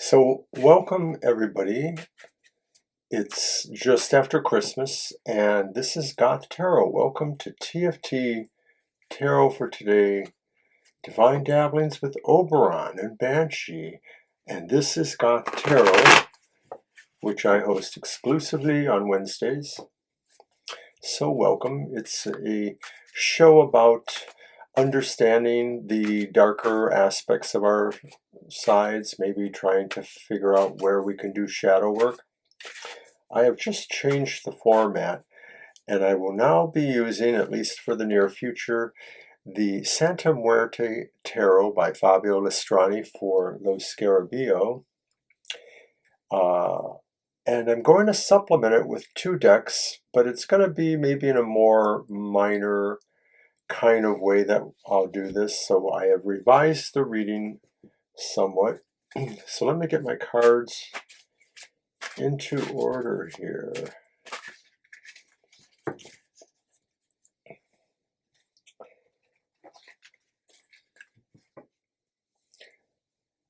So, welcome everybody. It's just after Christmas, and this is Goth Tarot. Welcome to TFT Tarot for today. Divine Dabblings with Oberon and Banshee. And this is Goth Tarot, which I host exclusively on Wednesdays. So, welcome. It's a show about understanding the darker aspects of our sides, maybe trying to figure out where we can do shadow work. I have just changed the format, and I will now be using, at least for the near future, the Santa Muerte Tarot by Fabio Lestrani for Lo Scarabeo. And I'm going to supplement it with two decks, but it's going to be maybe in a more minor kind of way that I'll do this. So I have revised the reading somewhat. So let me get my cards into order here.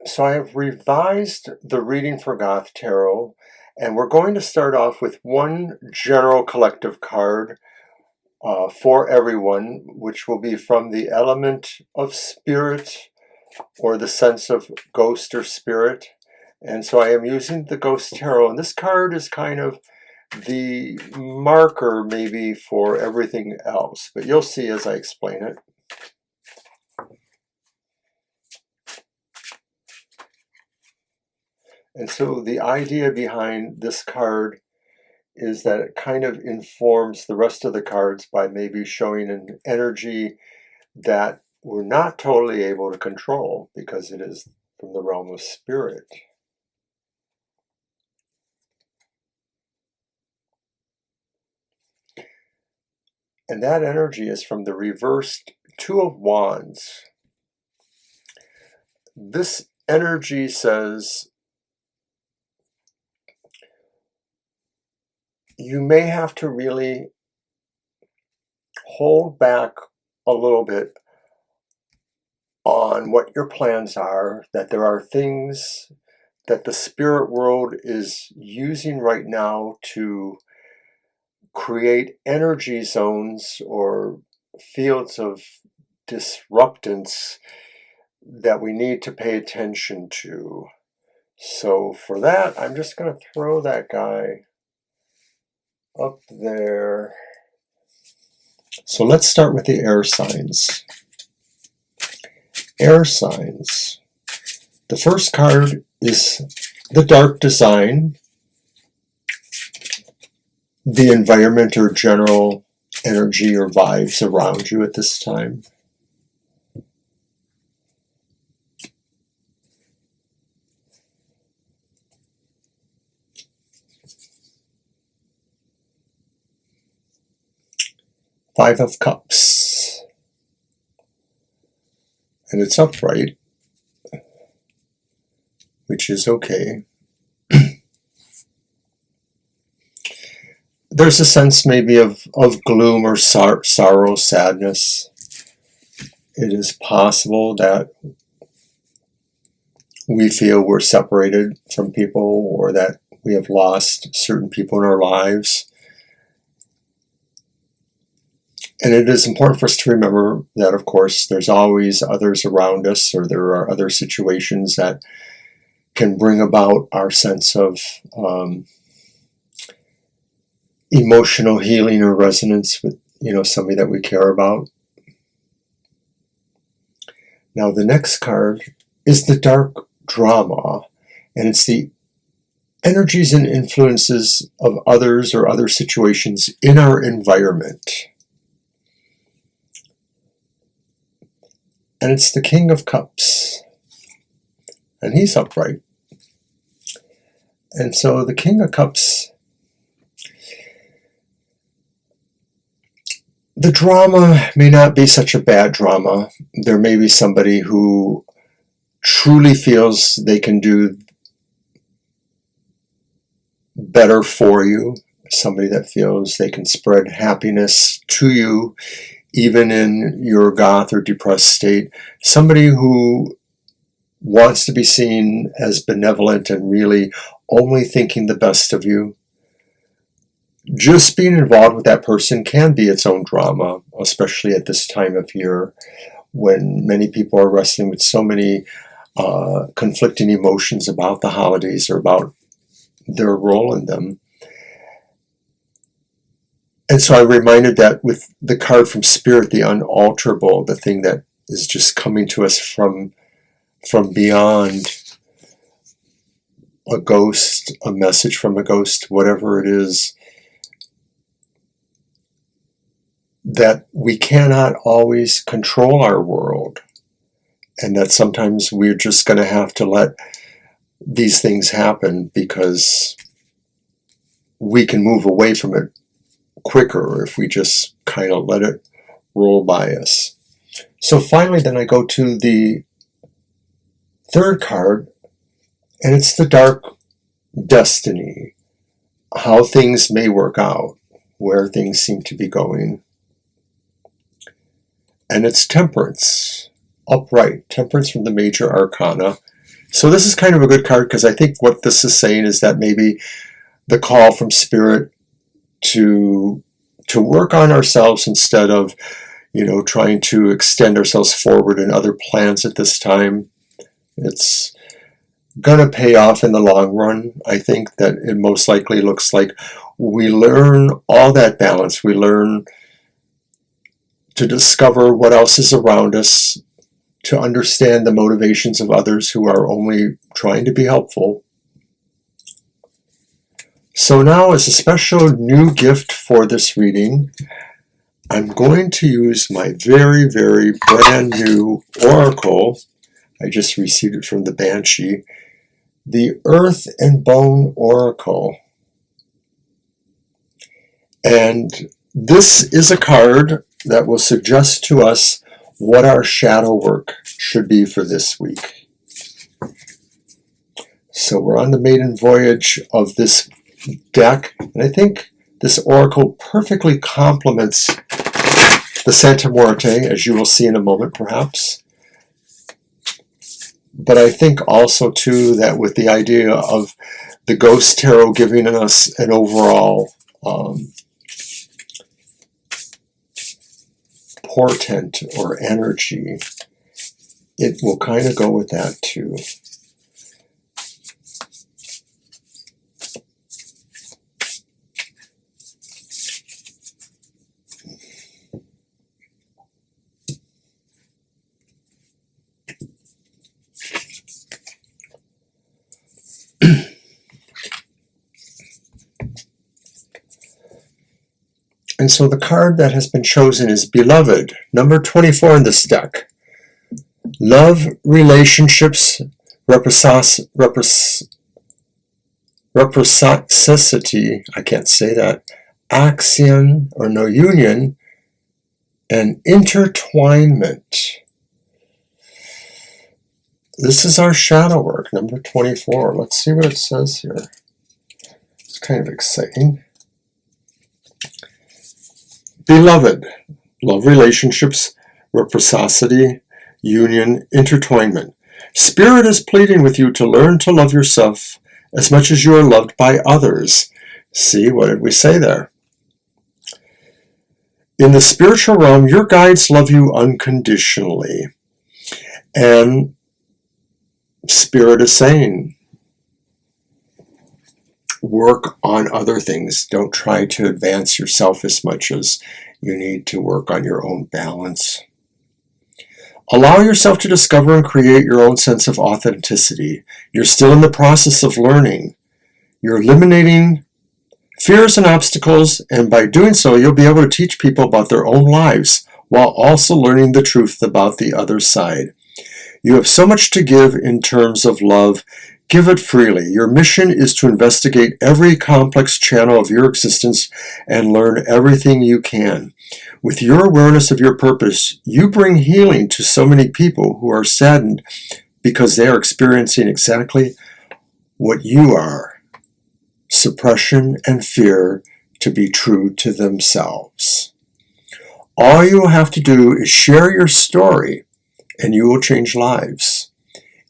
So I have revised the reading for Goth Tarot, and we're going to start off with one general collective card for everyone, which will be from the element of spirit or the sense of ghost or spirit. And so I am using the Ghost Tarot, and this card is kind of the marker maybe for everything else, but you'll see as I explain it. And so the idea behind this card is that it kind of informs the rest of the cards by maybe showing an energy that we're not totally able to control because it is from the realm of spirit. And that energy is from the reversed Two of Wands. This energy says you may have to really hold back a little bit on what your plans are, that there are things that the spirit world is using right now to create energy zones or fields of disruptance that we need to pay attention to. So for that, I'm just going to throw that guy up there. So let's start with the air signs. Air signs. The first card is the dark design, the environment or general energy or vibes around you at this time. Five of Cups. And it's upright, which is okay. There's a sense maybe of gloom or sorrow, sadness. It is possible that we feel we're separated from people or that we have lost certain people in our lives. And it is important for us to remember that, of course, there's always others around us, or there are other situations that can bring about our sense of emotional healing or resonance with, somebody that we care about. Now, the next card is the dark drama, and it's the energies and influences of others or other situations in our environment. And it's the King of Cups, and he's upright. And so the King of Cups, the drama may not be such a bad drama. There may be somebody who truly feels they can do better for you, somebody that feels they can spread happiness to you, even in your goth or depressed state, somebody who wants to be seen as benevolent and really only thinking the best of you, just being involved with that person can be its own drama, especially at this time of year when many people are wrestling with so many conflicting emotions about the holidays or about their role in them. And so I'm reminded that with the card from Spirit, the unalterable, the thing that is just coming to us from beyond, a ghost, a message from a ghost, whatever it is, that we cannot always control our world, and that sometimes we're just going to have to let these things happen because we can move away from it quicker if we just kind of let it roll by us. So finally, then I go to the third card, and it's the Dark Destiny, how things may work out, where things seem to be going. And it's Temperance, upright, Temperance from the Major Arcana. So this is kind of a good card because I think what this is saying is that maybe the call from Spirit to work on ourselves instead of, trying to extend ourselves forward in other plans at this time. It's going to pay off in the long run. I think that it most likely looks like we learn all that balance. We learn to discover what else is around us, to understand the motivations of others who are only trying to be helpful. So now, as a special new gift for this reading, I'm going to use my very, very brand new oracle. I just received it from the Banshee, the Earth and Bone Oracle. And this is a card that will suggest to us what our shadow work should be for this week. So we're on the maiden voyage of this deck, and I think this oracle perfectly complements the Santa Muerte, as you will see in a moment perhaps. But I think also too that with the idea of the Goth Tarot giving us an overall portent or energy, it will kind of go with that too. And so the card that has been chosen is Beloved, number 24 in this deck. Love, relationships, reciprocity, I can't say that, action or no union, and intertwinement. This is our shadow work, number 24. Let's see what it says here. It's kind of exciting. Beloved, love, relationships, reciprocity, union, intertwinement. Spirit is pleading with you to learn to love yourself as much as you are loved by others. See, what did we say there? In the spiritual realm, your guides love you unconditionally. And Spirit is saying, work on other things. Don't try to advance yourself as much as you need to work on your own balance. Allow yourself to discover and create your own sense of authenticity. You're still in the process of learning. You're eliminating fears and obstacles, and by doing so, you'll be able to teach people about their own lives while also learning the truth about the other side. You have so much to give in terms of love. Give it freely. Your mission is to investigate every complex channel of your existence and learn everything you can. With your awareness of your purpose, you bring healing to so many people who are saddened because they are experiencing exactly what you are: suppression and fear to be true to themselves. All you have to do is share your story, and you will change lives.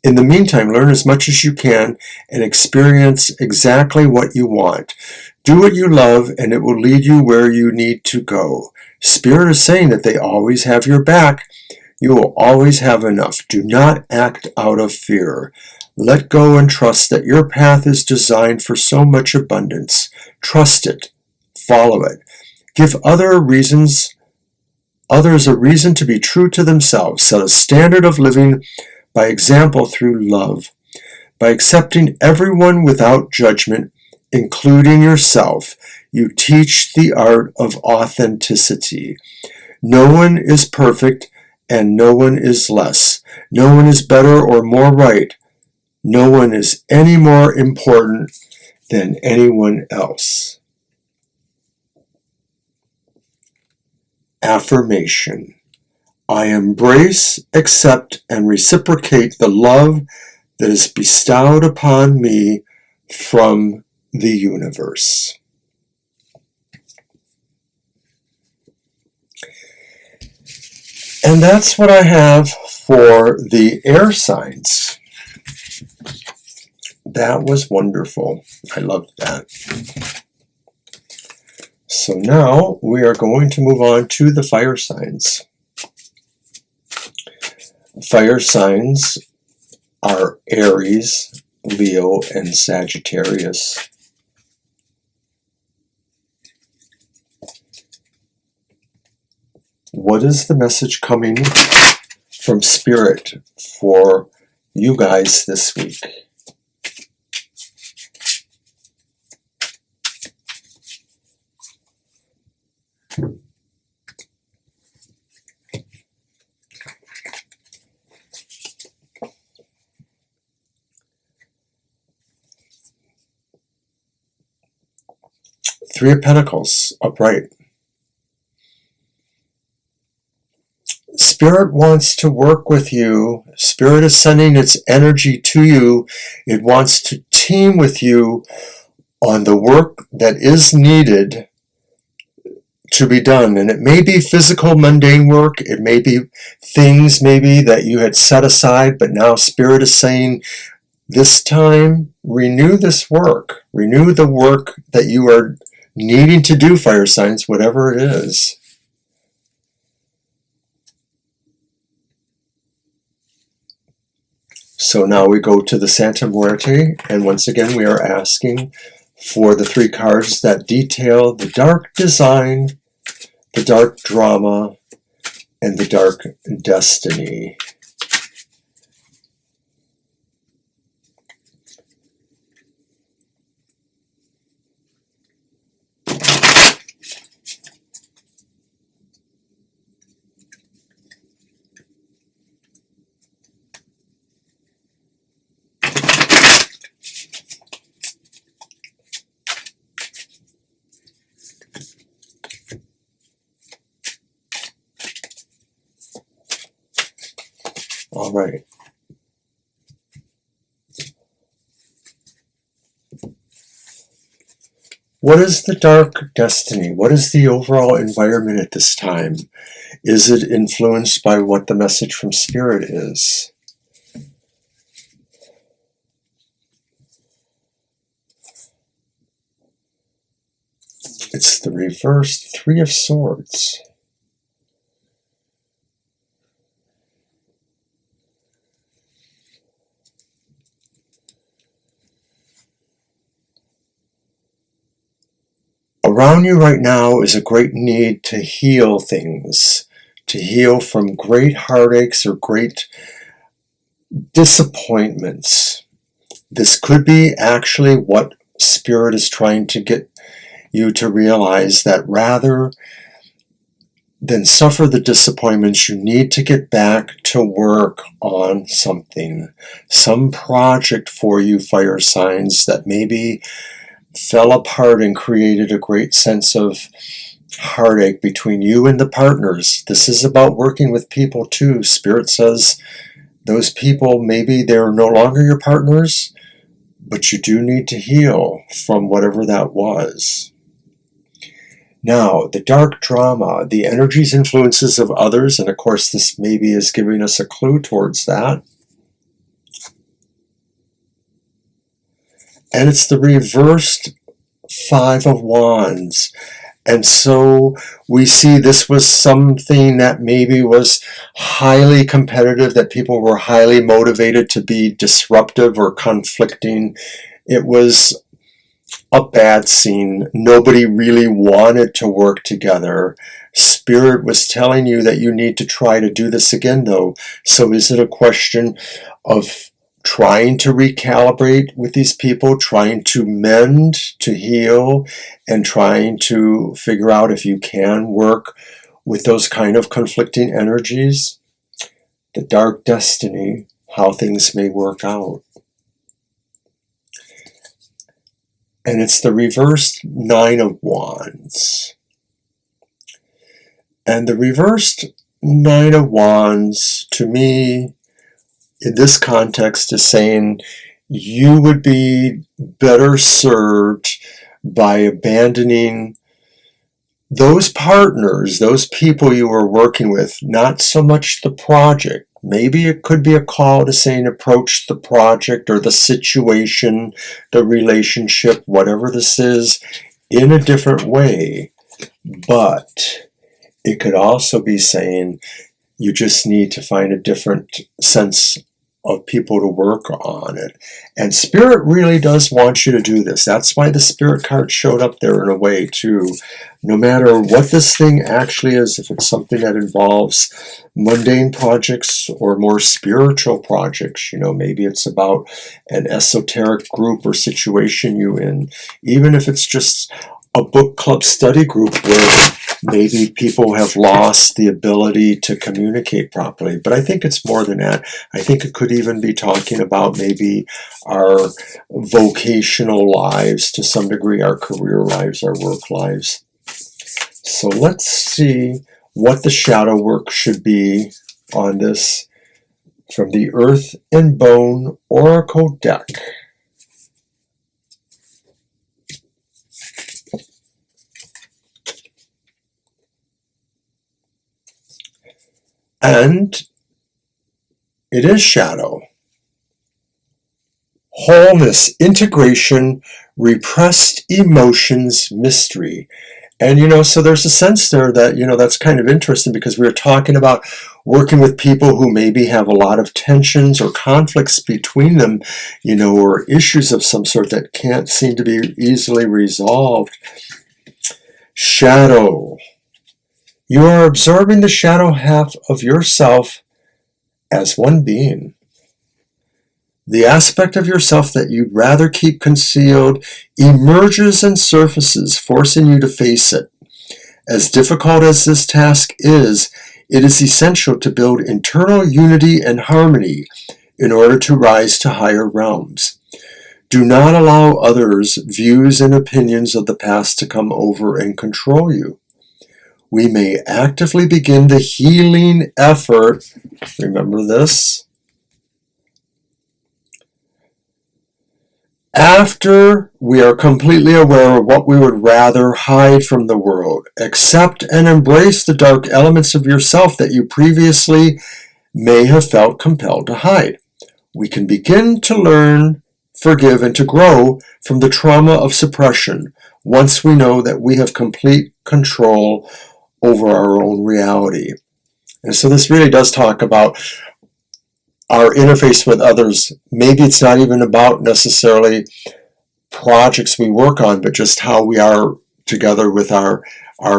In the meantime, learn as much as you can and experience exactly what you want. Do what you love, and it will lead you where you need to go. Spirit is saying that they always have your back. You will always have enough. Do not act out of fear. Let go and trust that your path is designed for so much abundance. Trust it. Follow it. Give others a reason to be true to themselves. Set a standard of living by example through love. By accepting everyone without judgment, including yourself, you teach the art of authenticity. No one is perfect, and no one is less. No one is better or more right. No one is any more important than anyone else. Affirmation. I embrace, accept, and reciprocate the love that is bestowed upon me from the universe. And that's what I have for the air signs. That was wonderful. I loved that. So now we are going to move on to the fire signs. Fire signs are Aries, Leo, and Sagittarius. What is the message coming from Spirit for you guys this week? Three of Pentacles, upright. Spirit wants to work with you. Spirit is sending its energy to you. It wants to team with you on the work that is needed to be done. And it may be physical, mundane work. It may be things maybe that you had set aside, but now Spirit is saying, this time, renew this work. Renew the work that you are needing to do, fire signs, whatever it is. So now we go to the Santa Muerte, and once again we are asking for the three cards that detail the dark design, the dark drama, and the dark destiny. All right. What is the dark destiny? What is the overall environment at this time? Is it influenced by what the message from Spirit is? It's the reversed Three of Swords. Around you right now is a great need to heal things, to heal from great heartaches or great disappointments. This could be actually what Spirit is trying to get you to realize, that rather than suffer the disappointments, you need to get back to work on something, some project for you, fire signs, that maybe fell apart and created a great sense of heartache between you and the partners. This is about working with people too. Spirit says those people, maybe they're no longer your partners, but you do need to heal from whatever that was. Now, the dark drama, the energies, influences of others, and of course this maybe is giving us a clue towards that. and it's the reversed Five of Wands. And so we see this was something that maybe was highly competitive, that people were highly motivated to be disruptive or conflicting. It was a bad scene. Nobody really wanted to work together. Spirit was telling you that you need to try to do this again, though. So is it a question of trying to recalibrate with these people, trying to mend, to heal, and trying to figure out if you can work with those kind of conflicting energies? The dark destiny, how things may work out. And it's the reversed Nine of Wands. And the reversed Nine of Wands, to me, in this context, is saying you would be better served by abandoning those partners, those people you were working with, not so much the project. Maybe it could be a call to saying approach the project or the situation, the relationship, whatever this is, in a different way. But it could also be saying you just need to find a different sense of people to work on it. And Spirit really does want you to do this. That's why the Spirit card showed up there in a way too. No matter what this thing actually is, if it's something that involves mundane projects or more spiritual projects, maybe it's about an esoteric group or situation you in, even if it's just a book club study group where maybe people have lost the ability to communicate properly. But I think it's more than that. I think it could even be talking about maybe our vocational lives to some degree, our career lives, our work lives. So let's see what the shadow work should be on this from the Earth and Bone Oracle deck. And it is shadow. Wholeness, integration, repressed emotions, mystery. And, so there's a sense there that, that's kind of interesting because we were talking about working with people who maybe have a lot of tensions or conflicts between them, or issues of some sort that can't seem to be easily resolved. Shadow. You are absorbing the shadow half of yourself as one being. The aspect of yourself that you'd rather keep concealed emerges and surfaces, forcing you to face it. As difficult as this task is, it is essential to build internal unity and harmony in order to rise to higher realms. Do not allow others' views and opinions of the past to come over and control you. We may actively begin the healing effort. Remember this? After we are completely aware of what we would rather hide from the world, accept and embrace the dark elements of yourself that you previously may have felt compelled to hide. We can begin to learn, forgive, and to grow from the trauma of suppression once we know that we have complete control over our own reality. And so this really does talk about our interface with others. Maybe it's not even about necessarily projects we work on, but just how we are together with our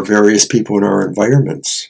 various people in our environments.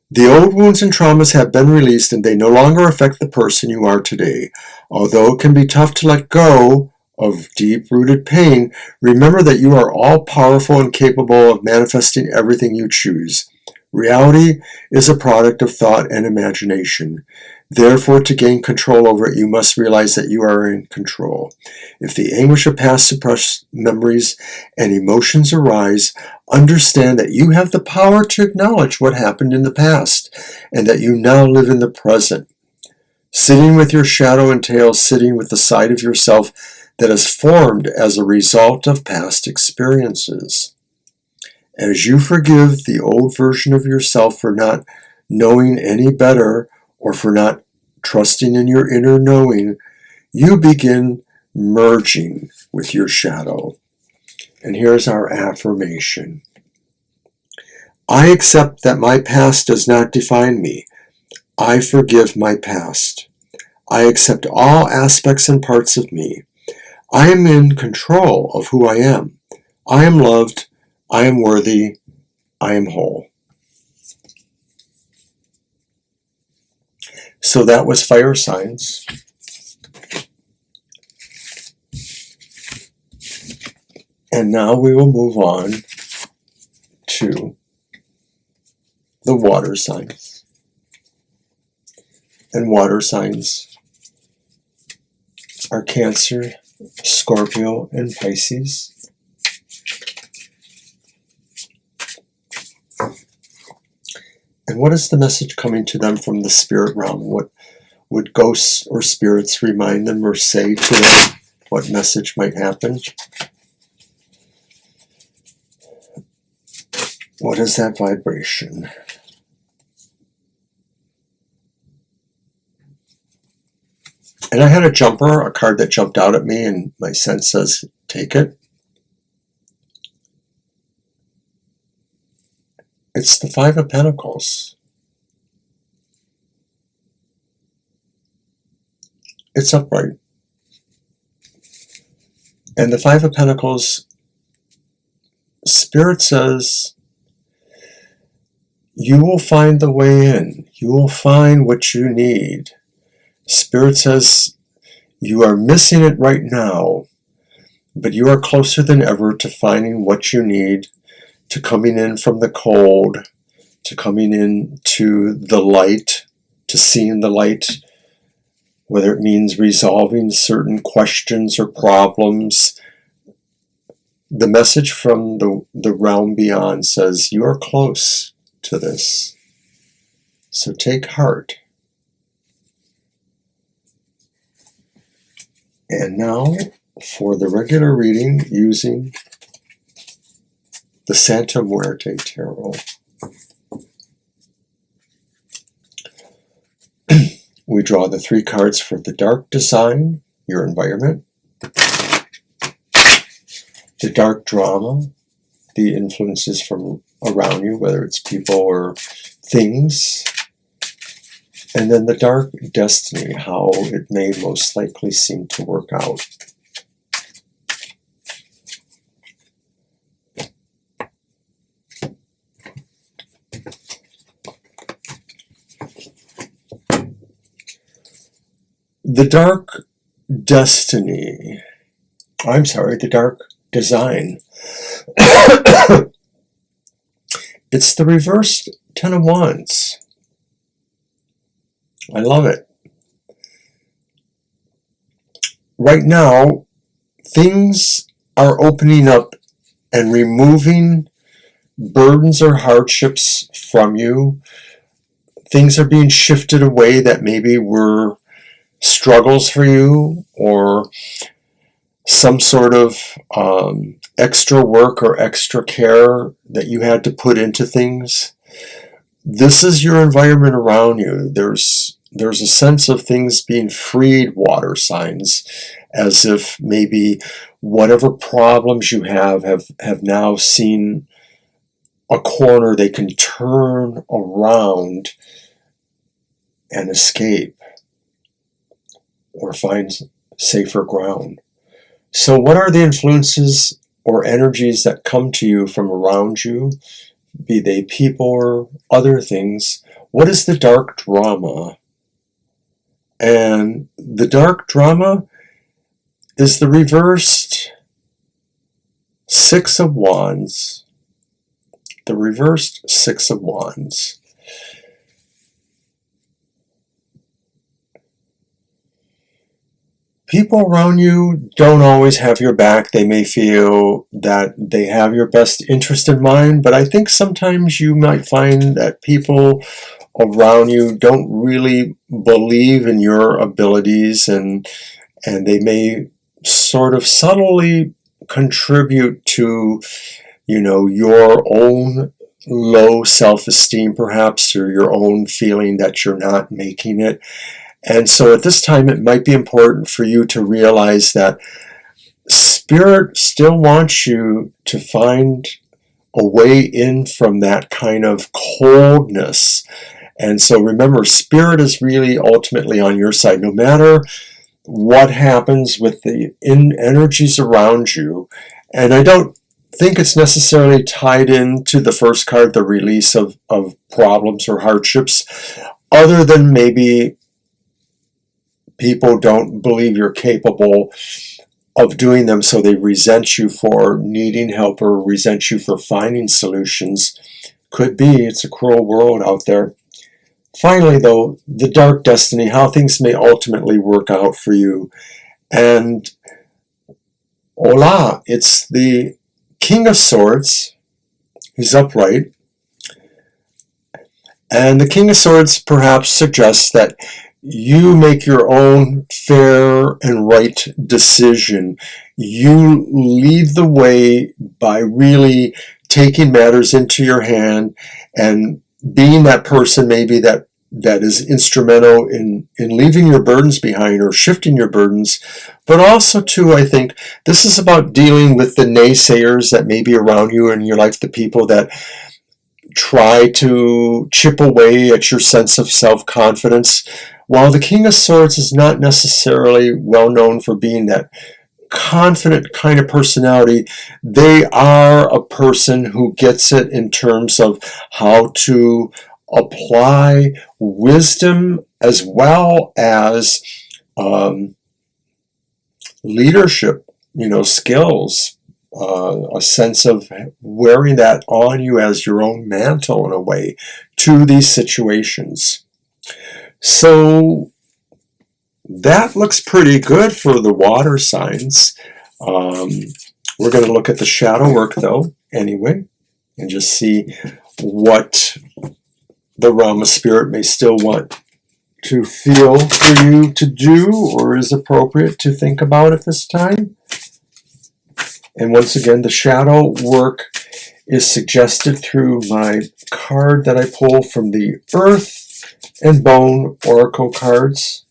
The old wounds and traumas have been released and they no longer affect the person you are today. Although it can be tough to let go of deep-rooted pain, remember that you are all-powerful and capable of manifesting everything you choose. Reality is a product of thought and imagination. Therefore, to gain control over it, you must realize that you are in control. If the anguish of past suppressed memories and emotions arise, understand that you have the power to acknowledge what happened in the past and that you now live in the present. Sitting with your shadow entails sitting with the side of yourself that has formed as a result of past experiences. As you forgive the old version of yourself for not knowing any better or for not trusting in your inner knowing, you begin merging with your shadow. And here's our affirmation. I accept that my past does not define me. I forgive my past. I accept all aspects and parts of me. I am in control of who I am. I am loved. I am worthy. I am whole. So that was fire signs. And now we will move on to the water signs. And water signs are Cancer, Scorpio, and Pisces. And what is the message coming to them from the spirit realm? What would ghosts or spirits remind them or say to them? What message might happen? What is that vibration? And I had a jumper, a card that jumped out at me, and my sense says, take it. It's the Five of Pentacles. It's upright. And the Five of Pentacles, Spirit says, you will find the way in. You will find what you need. Spirit says, you are missing it right now, but you are closer than ever to finding what you need, to coming in from the cold, to coming into the light, to seeing the light, whether it means resolving certain questions or problems. The message from the realm beyond says, you are close to this. So take heart. And now for the regular reading using the Santa Muerte Tarot. We draw the 3 cards for the dark design, your environment, the dark drama, the influences from around you, whether it's people or things, and then the dark destiny, how it may most likely seem to work out. The dark destiny, the dark design. It's the reversed Ten of Wands. I love it. Right now, things are opening up and removing burdens or hardships from you. Things are being shifted away that maybe were struggles for you, or some sort of extra work or extra care that you had to put into things. This is your environment around you. There's a sense of things being freed, water signs, as if maybe whatever problems you have now seen a corner they can turn around and escape or find safer ground. So what are the influences or energies that come to you from around you, be they people or other things? What is the dark drama? And the dark drama is the reversed Six of Wands. The reversed Six of Wands. People around you don't always have your back. They may feel that they have your best interest in mind, but I think sometimes you might find that people around you don't really believe in your abilities, and they may sort of subtly contribute to, your own low self-esteem perhaps, or your own feeling that you're not making it. And so at this time, it might be important for you to realize that Spirit still wants you to find a way in from that kind of coldness. And so remember, Spirit is really ultimately on your side. No matter what happens with the energies around you, and I don't think it's necessarily tied into the first card, the release of problems or hardships, other than maybe people don't believe you're capable of doing them, so they resent you for needing help or resent you for finding solutions. Could be. It's a cruel world out there. Finally, though, the dark destiny, how things may ultimately work out for you. And hola, it's the King of Swords. He's upright. And the King of Swords perhaps suggests that you make your own fair and right decision. You lead the way by really taking matters into your hand and being that person maybe that is instrumental in leaving your burdens behind or shifting your burdens. But also, too, I think this is about dealing with the naysayers that may be around you in your life, the people that try to chip away at your sense of self-confidence. While the King of Swords is not necessarily well known for being that confident kind of personality, they are a person who gets it in terms of how to apply wisdom as well as leadership, skills, a sense of wearing that on you as your own mantle in a way to these situations. So that looks pretty good for the water signs. We're going to look at the shadow work though anyway and just see what the realm of spirit may still want to feel for you to do or is appropriate to think about at this time. And once again, the shadow work is suggested through my card that I pull from the Earth and Bone Oracle cards.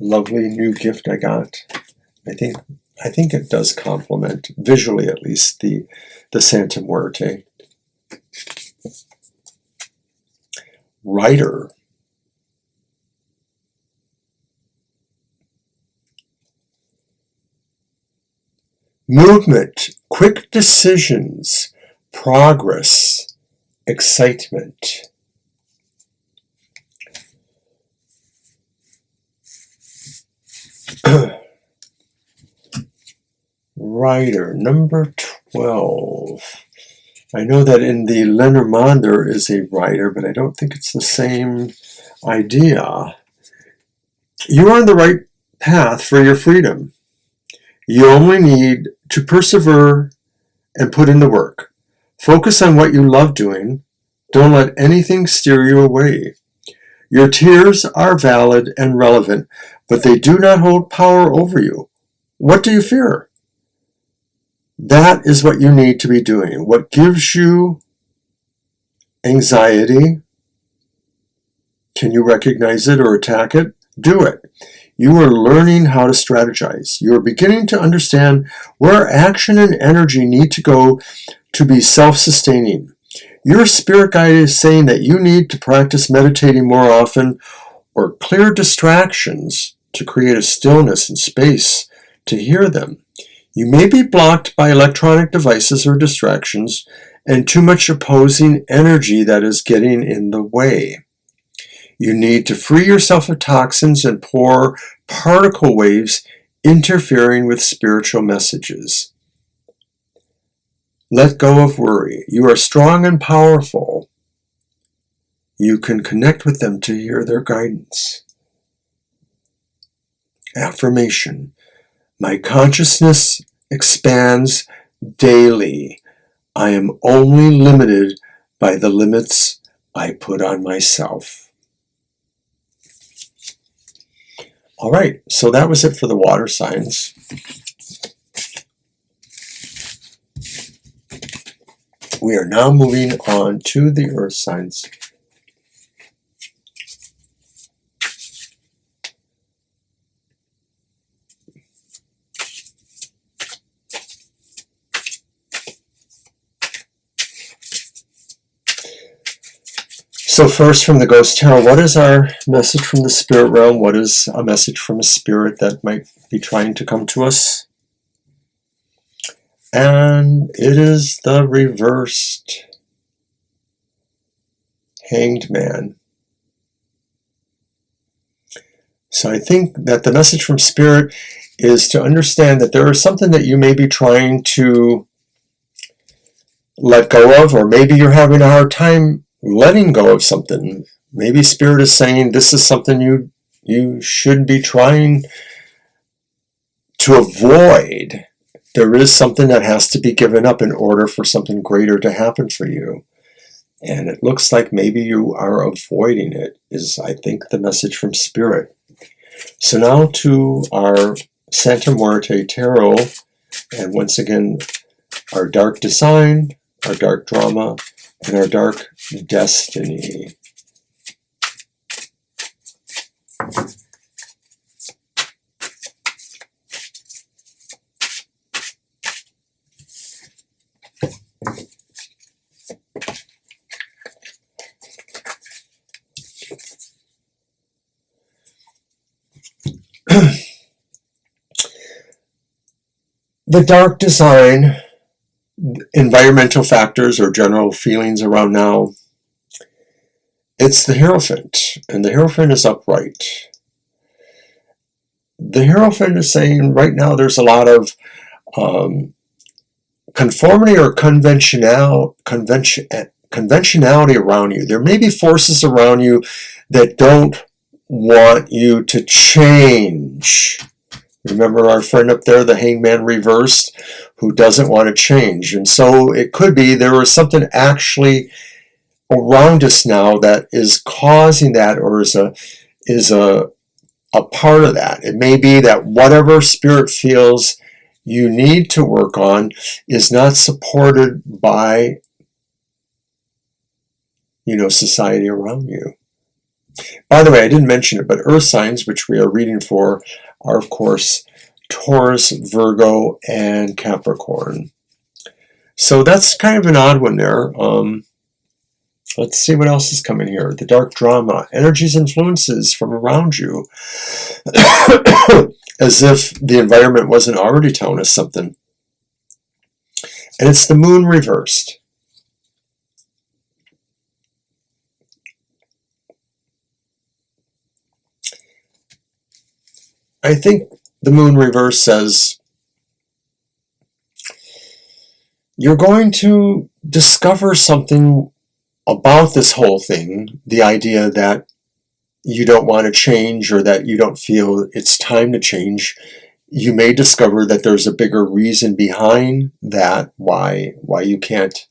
Lovely new gift I got. I think it does complement, visually at least, the Santa Muerte. Writer. Movement, quick decisions, progress, excitement. Writer, number 12. I know that in the Lenormand there is a writer, but I don't think it's the same idea. You are on the right path for your freedom. You only need to persevere and put in the work. Focus on what you love doing. Don't let anything steer you away. Your tears are valid and relevant, but they do not hold power over you. What do you fear? That is what you need to be doing. What gives you anxiety? Can you recognize it or attack it? Do it. You are learning how to strategize. You are beginning to understand where action and energy need to go to be self-sustaining. Your spirit guide is saying that you need to practice meditating more often or clear distractions to create a stillness and space to hear them. You may be blocked by electronic devices or distractions and too much opposing energy that is getting in the way. You need to free yourself of toxins and poor particle waves interfering with spiritual messages. Let go of worry. You are strong and powerful. You can connect with them to hear their guidance. Affirmation. My consciousness expands daily. I am only limited by the limits I put on myself. All right, so that was it for the water signs. We are now moving on to the earth signs. So first, from the Ghost Tarot, what is our message from the spirit realm? What is a message from a spirit that might be trying to come to us? And it is the reversed Hanged Man. So I think that the message from spirit is to understand that there is something that you may be trying to let go of, or maybe you're having a hard time letting go of something. Maybe spirit is saying this is something you should be trying to avoid. There is something that has to be given up in order for something greater to happen for you. And it looks like maybe you are avoiding it, is I think the message from spirit. So now to our Santa Muerte Tarot, and once again, our dark design, our dark drama, and our dark destiny. The dark design, environmental factors or general feelings around now, it's the Hierophant, and the Hierophant is upright. The Hierophant is saying right now there's a lot of conformity or conventionality around you. There may be forces around you that don't want you to change. Remember our friend up there, the Hangman reversed, who doesn't want to change. And so it could be there is something actually around us now that is causing that, or is a part of that. It may be that whatever spirit feels you need to work on is not supported by, society around you. By the way, I didn't mention it, but earth signs, which we are reading for, are, of course, Taurus, Virgo, and Capricorn. So that's kind of an odd one there. Let's see what else is coming here. The dark drama, energies, influences from around you. As if the environment wasn't already telling us something. And it's the moon reversed. I think the moon reverse says you're going to discover something about this whole thing, the idea that you don't want to change or that you don't feel it's time to change. You may discover that there's a bigger reason behind that, why you can't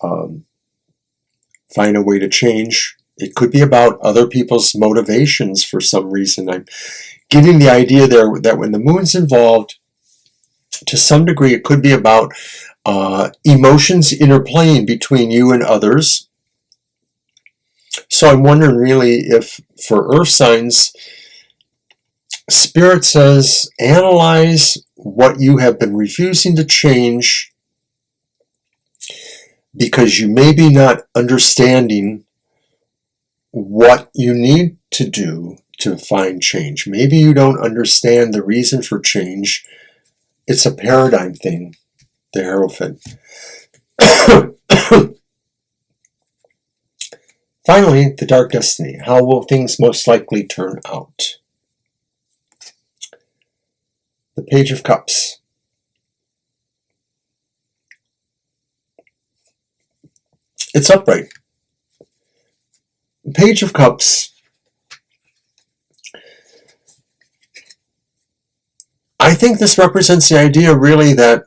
find a way to change. It could be about other people's motivations for some reason. I'm getting the idea there that when the moon's involved, to some degree, it could be about emotions interplaying between you and others. So I'm wondering really if for earth signs, Spirit says analyze what you have been refusing to change because you may be not understanding what you need to do to find change. Maybe you don't understand the reason for change. It's a paradigm thing, the Hierophant. Finally, the dark destiny. How will things most likely turn out? The Page of Cups. It's upright. The Page of Cups, I think this represents the idea really that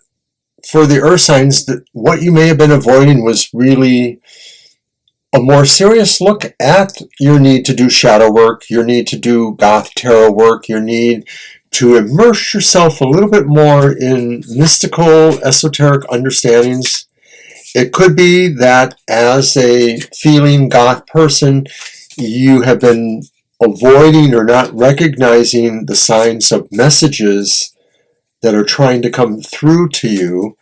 for the earth signs, that what you may have been avoiding was really a more serious look at your need to do shadow work, your need to do Goth Tarot work, your need to immerse yourself a little bit more in mystical, esoteric understandings. It could be that as a feeling Goth person, you have been avoiding or not recognizing the signs of messages that are trying to come through to you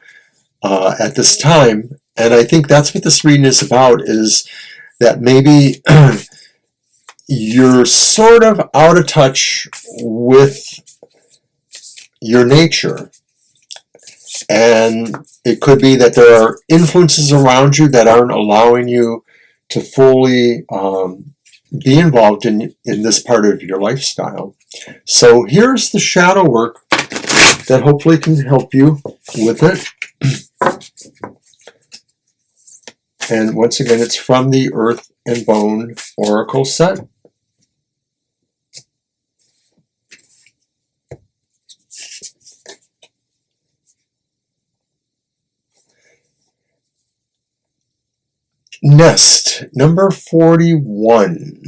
at this time. And I think that's what this reading is about, is that maybe you're sort of out of touch with your nature. And it could be that there are influences around you that aren't allowing you to fully be involved in this part of your lifestyle. So here's the shadow work that hopefully can help you with it. And once again, it's from the Earth and Bone Oracle set. Nest, number 41.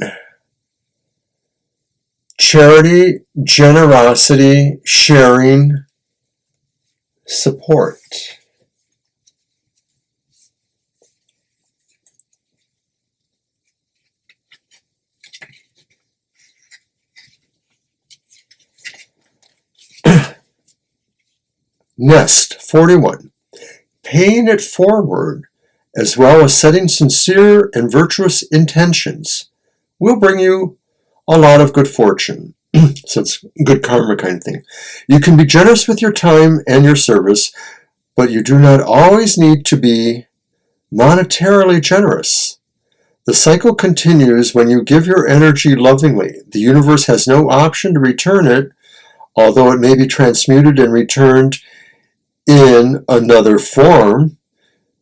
Charity, generosity, sharing, support. Nest, 41. Paying it forward, as well as setting sincere and virtuous intentions, will bring you a lot of good fortune. So it's good karma kind of thing. You can be generous with your time and your service, but you do not always need to be monetarily generous. The cycle continues when you give your energy lovingly. The universe has no option to return it, although it may be transmuted and returned in another form.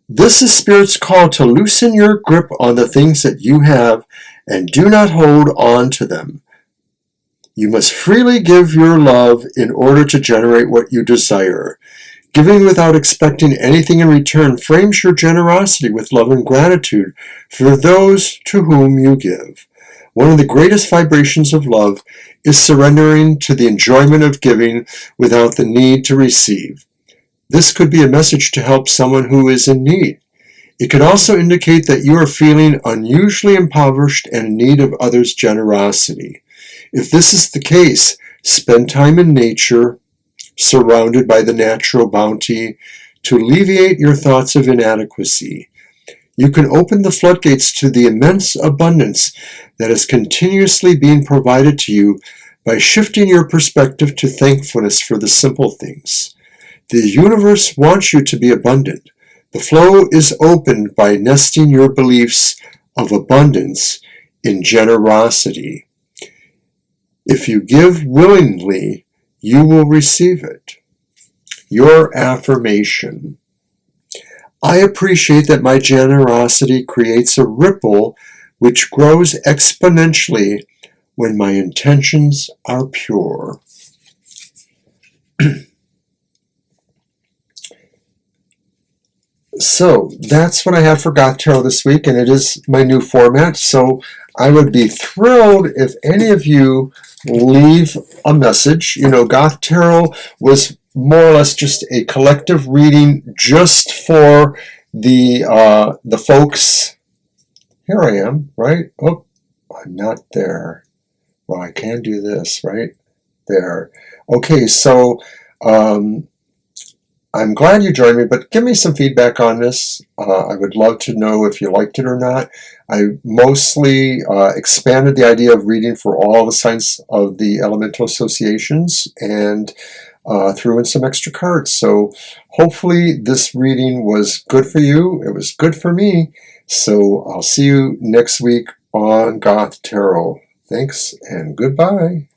This is Spirit's call to loosen your grip on the things that you have and do not hold on to them. You must freely give your love in order to generate what you desire. Giving without expecting anything in return frames your generosity with love and gratitude for those to whom you give. One of the greatest vibrations of love is surrendering to the enjoyment of giving without the need to receive. This could be a message to help someone who is in need. It could also indicate that you are feeling unusually impoverished and in need of others' generosity. If this is the case, spend time in nature, surrounded by the natural bounty, to alleviate your thoughts of inadequacy. You can open the floodgates to the immense abundance that is continuously being provided to you by shifting your perspective to thankfulness for the simple things. The universe wants you to be abundant. The flow is opened by nesting your beliefs of abundance in generosity. If you give willingly, you will receive it. Your affirmation. I appreciate that my generosity creates a ripple which grows exponentially when my intentions are pure. So that's what I have for Goth Tarot this week, and it is my new format. So I would be thrilled if any of you leave a message. You know, Goth Tarot was more or less just a collective reading just for the folks. Here I am, right? Oh, I'm not there. Well, I can do this, right? There. Okay, so I'm glad you joined me, but give me some feedback on this. I would love to know if you liked it or not. I mostly expanded the idea of reading for all the signs of the elemental associations and threw in some extra cards. So hopefully this reading was good for you. It was good for me. So I'll see you next week on Goth Tarot. Thanks and goodbye.